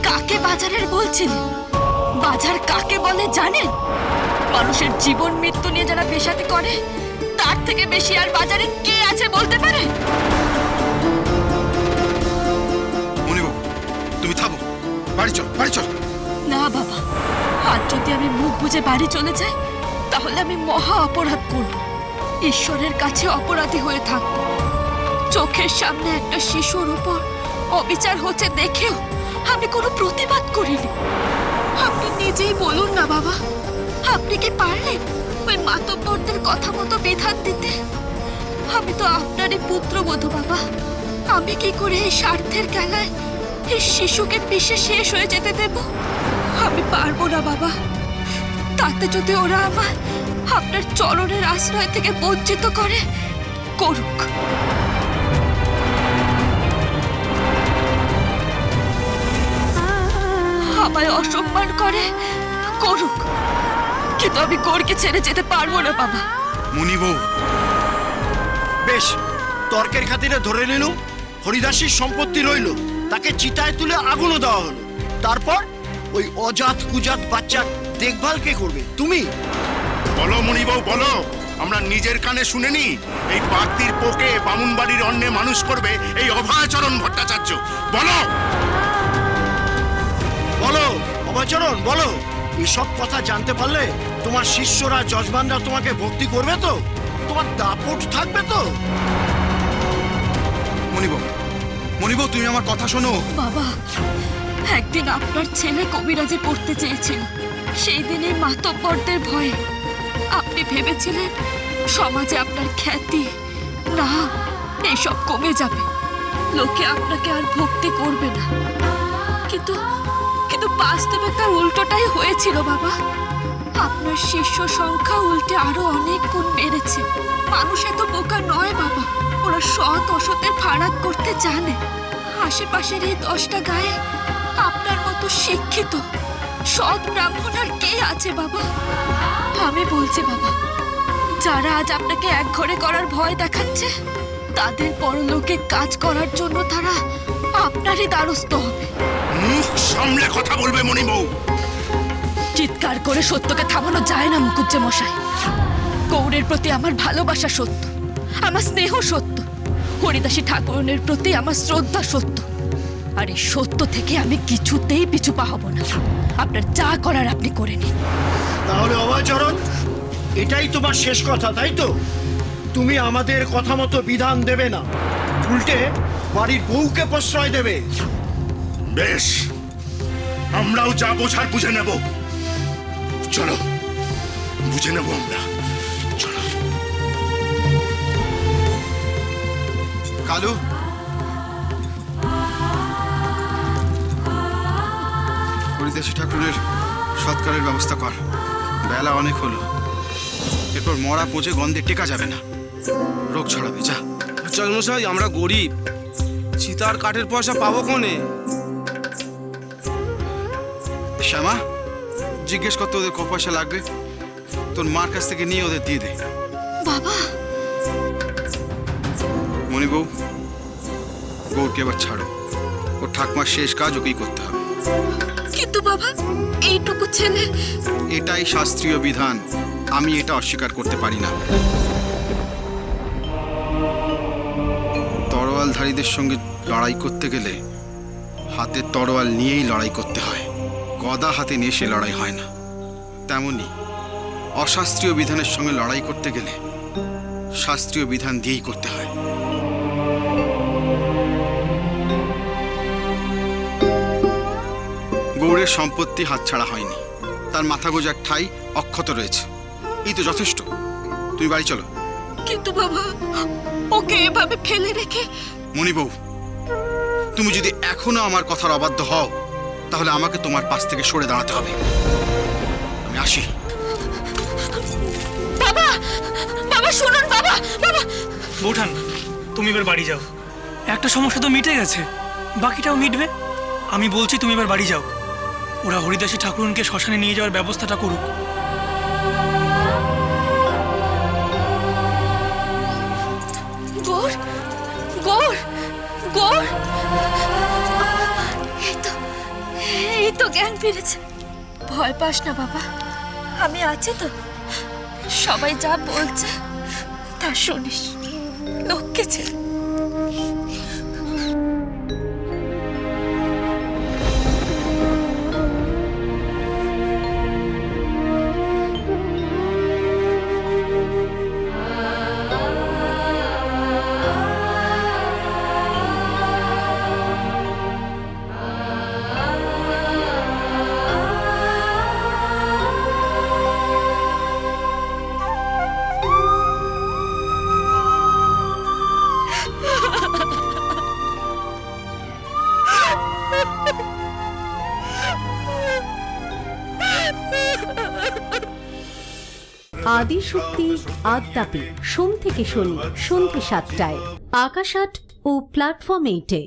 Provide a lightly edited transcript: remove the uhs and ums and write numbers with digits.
কাকে বাজারের বলছিলেন? বাজার কাকে বলে জানেন? মানুষের জীবন মৃত্যু নিয়ে যারা বেশাতি করে, তার থেকে বেশি আর বাজারে কে আছে বলতে পারে? মনিবাবু, তুমি থামো, বাড়ি চল, বাড়ি চল। না বাবা, আজ যদি আমি মুখ বুজে বাড়ি চলে যাই, তাহলে আমি মহা অপরাধ করব, ঈশ্বরের কাছে অপরাধী হয়ে থাকব। চোখের সামনে একটা শিশুর উপর অবিচার হচ্ছে দেখেও আমি কোনো প্রতিবাদ করিনি। আপনি নিজেই বলুন না বাবা, আপনি কি পারলেন ওই মাতব্বরদের কথা মতো বিধান দিতে? আমি তো আপনারই পুত্রবধূ বাবা, আমি কি করে এই স্বার্থের খেলায় এই শিশুকে পিষে শেষ হয়ে যেতে দেব? আমি পারবো না বাবা। তাতে যদি ওরা আমার আপনার চরণের আশ্রয় থেকে বঞ্চিত করে, করুক। আমায় অসম্মান করে, করুক, কিন্তু আমি গোরকে ছেড়ে যেতে পারবো না বাবা। মনিবউ, বেশ, তর্কের খাতিরে ধরে নিলুম হরিদাসীর সম্পত্তি রইল, তাকে চিতায় তুলে আগুনও দেওয়া হলো। তারপর ওই অজাত কুজাত বাচ্চার দেখভাল কে করবে? তুমি? বলো মনিবউ, বলো। আমরা নিজের কানে শুনেনি এই বাগদির পোকে বামুনবাড়ির অন্নে মানুষ করবে এই অভয়চরণ ভট্টাচার্য। বলো বলো অভয়চরণ, বলো। এসব কথা জানতে পারলে তোমার শিষ্যরা যজমানরা তোমাকে ভক্তি করবে তো? তোমার দাপট থাকবে তো? মনিবউ, মনিবউ, তুমি আমার কথা শোনো। বাবা, একদিন আপনার ছেলে কবিরাজে পড়তে চেয়েছিল, সেই দিনে মাতব্বরদের ভয়ে আপনি ভেবেছিলেন সমাজে আপনার খ্যাতি, নাম এইসব কমে যাবে, লোকে আপনাকে আর ভক্তি করবে না। কিন্তু কিন্তু বাস্তবে তার উল্টোটাই হয়েছিল বাবা। আপনার শিষ্য সংখ্যা উল্টে আরো অনেক গুণ বেড়েছে। মানুষ এত বোকা নয় বাবা, ওরা সৎ অসতের ফারাক করতে জানে। আশেপাশের এই 10টা গায়ে আপনার মতো শিক্ষিত সৎ ব্রাহ্মণ আর কে আছে বাবা? আমি বলছি বাবা, যারা আজ আপনাকে একঘরে করার ভয় দেখাচ্ছে, তাদের পরলোকে কাজ করার জন্য তারা আপনারই দ্বারস্থ হবে। মুখ সামলে কথা বলবে মনিবউ। চিৎকার করে সত্যকে থামানো যায় না মুকুজ্জে মশাই। গৌরের প্রতি আমার ভালোবাসা সত্য, আমার স্নেহ সত্য, হরিদাসী ঠাকুরনের প্রতি আমার শ্রদ্ধা সত্য, আর এই সত্য থেকে আমি কিছুতেই পিছু পা হব না। আপনার যা করার আপনি করে নিন। তাহলে অভয়চরণ, এটাই তোমার শেষ কথা, তাই তো? তুমি আমাদের কথা মতো বিধান দেবে না, উল্টে বাড়ির বউকে প্রশ্রয় দেবে। বেশ, আমরাও যা বোঝার বুঝে নেব। চলো, বুঝে নেব আমরা। চলো। কালু, হরিদাসী ঠাকুরের সৎকারের ব্যবস্থা কর। বেলা অনেক হলো, এরপর মরা পচে গন্ধে টেকা যাবে না, রোগ ছড়াবে। যা। চল মশাই, আমরা গরিব, চিতার কাঠের পয়সা পাবো কোনে? শ্যামা, জিজ্ঞেস করতে ওদের ক পয়সা লাগবে, তোর মার কাছ থেকে নিয়ে ওদের দিয়ে দে। বাবা, মনিবউ, গৌরকে এবার ছাড়ো, ওর ঠাকমার শেষ কাজ ওকেই করতে হবে। কিন্তু বাবা, এইটুকু ছেলে। এটাই শাস্ত্রীয় বিধান, আমি এটা অস্বীকার করতে পারি না। তরোয়ালধারীদের সঙ্গে লড়াই করতে গেলে হাতে তরোয়াল নিয়েই লড়াই করতে হয়, গদা হাতে নিয়ে সে লড়াই হয় না। তেমনি অশাস্ত্রীয় বিধানের সঙ্গে লড়াই করতে গেলে শাস্ত্রীয় বিধান দিয়েই করতে হয়। গৌড়ের সম্পত্তি হাতছাড়া হয়নি, তার মাথা গোজার ঠাই অক্ষত রয়েছে, এই তো যথেষ্ট। তুমি বাড়ি চলো। কিন্তু বাবা, ওকে এভাবে ফেলে রেখে। মনিবউ, তুমি যদি এখনো আমার কথার অবাধ্য হও, তাহলে আমাকে তোমার পাশ থেকে সরে দাঁড়াতে হবে। আমি আসি। বাবা, বাবা শুনুন বাবা, বাবা। বৌঠান, তুমি এবার বাড়ি যাও। একটা সমস্যা তো মিটে গেছে, বাকিটাও মিটবে। আমি বলছি তুমি এবার বাড়ি যাও, ওরা হরিদাসী ঠাকুরনকে শ্মশানে নিয়ে যাওয়ার ব্যবস্থাটা করুক। গৌর, গৌর, গৌর, এই এই তো জ্ঞান ফিরেছে। ভয় পাস না বাবা, আমি আছি তো। সবাই যা বলছে তা শুনিস, লক্ষ্যে ছেলে। আদিশক্তি আদ্যাপি সোম থেকে শনি সন্ধ্যে ৭টায় আকাশ আট ও প্ল্যাটফর্ম 8-এ।